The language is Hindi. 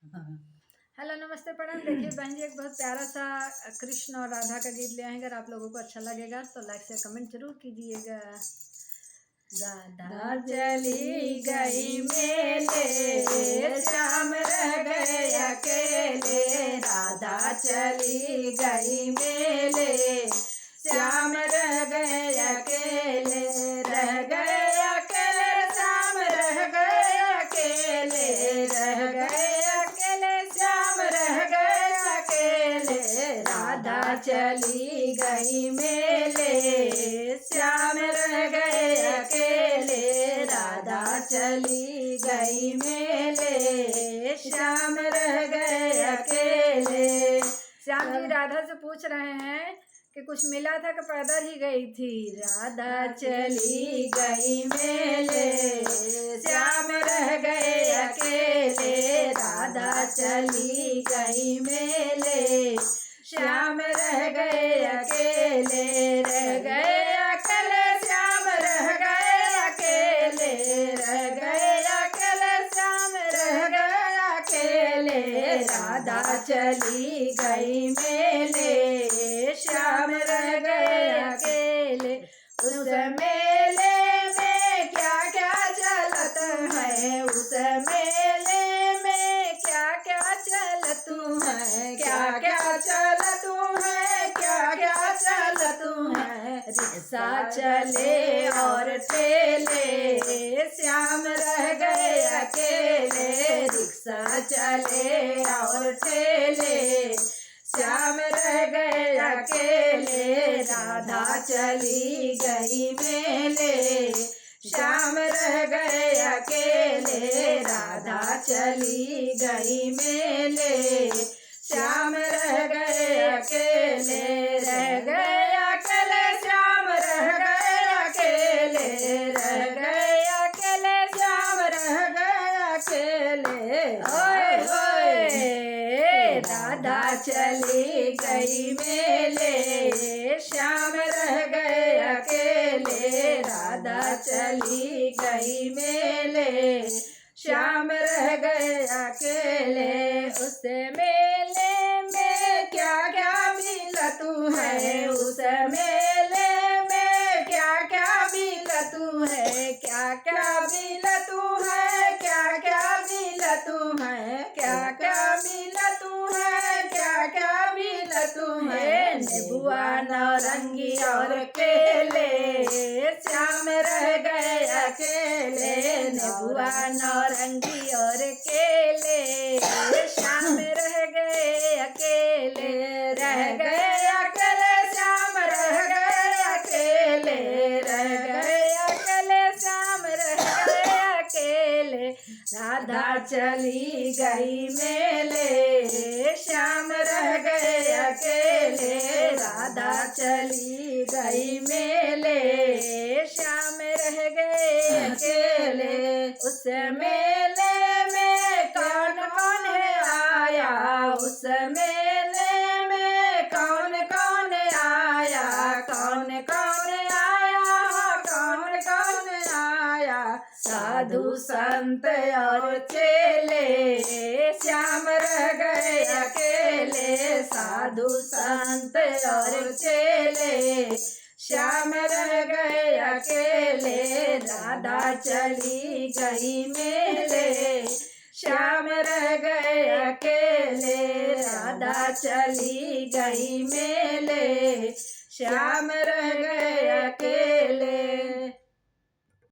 हेलो नमस्ते प्रणाम। देखिए बहन जी, एक बहुत प्यारा सा कृष्ण और राधा का गीत ले आए हैं। अगर आप लोगों को अच्छा लगेगा तो लाइक से कमेंट जरूर कीजिएगा। राधा चली गई मेले, श्याम रह गए अकेले। राधा चली गई मेले, श्याम रह गए अकेले। रह गए अकेले, श्याम रह गए अकेले। रह गए अकेले, श्याम रह गए अकेले। राधा चली गई मेले, श्याम रह गए अकेले। राधा चली गई मेले, श्याम रह गए अकेले। श्याम जी राधा से पूछ रहे हैं कि कुछ मिला था कि पैदल ही गई थी। राधा चली गई मेले, श्याम रह गए अकेले। राधा चली गई मेले, श्याम रह गए अकेले। रह गए अकेले, श्याम रह गए अकेले। रह गए अकेले, श्याम रह गए अकेले। राधा चली गई मेले, श्याम रह गए अकेले। उस मेले में क्या क्या चलत है, उस मेले में क्या क्या चलत है। क्या क्या चलत है, क्या क्या चलत है। रिक्शा चले और ठेले, श्याम रह गए अकेले। रिक्शा चले और ठेले, श्याम रह गए अकेले। राधा चली गई मेले, श्याम रह गए अकेले। राधा चली गई मेले, श्याम रह गए अकेले। रह गए अकेले, श्याम रह गए अकेले। रह गए अकेले, श्याम रह गए अकेले। ओए होए, राधा चली गई मेले, श्याम रह गए अकेले। राधा चली गई मेले, श्याम रह गए अकेले। उस मेले में क्या क्या मिला तू है, उस मेले में क्या क्या मिला तू है। क्या क्या मिला तू है, क्या क्या मिला तू है। क्या क्या मिला तू है, क्या क्या मिला तू है। नेबुआ नारंगी और केले, श्याम रह गए अकेले। नेबुआ नारंगी और केले, श्याम रह गए अकेले। रह गए अकेले, श्याम रह गए अकेले। रह गए अकेले, श्याम रह गए अकेले। राधा चली गई मेले, श्याम रह गए अकेले। राधा चली गई मेले, श्याम रह गए अकेले। उस मेले में कौन कौन है आया, उस मेले में कौन कौन आया। कौन कौन आया, कौन कौन आया। साधु संत और चेले, श्याम रह गए अकेले। साधु संत और चेले, श्याम रह गए अकेले। राधा चली गई मेले, श्याम रह गए अकेले। राधा चली गई मेले, श्याम रह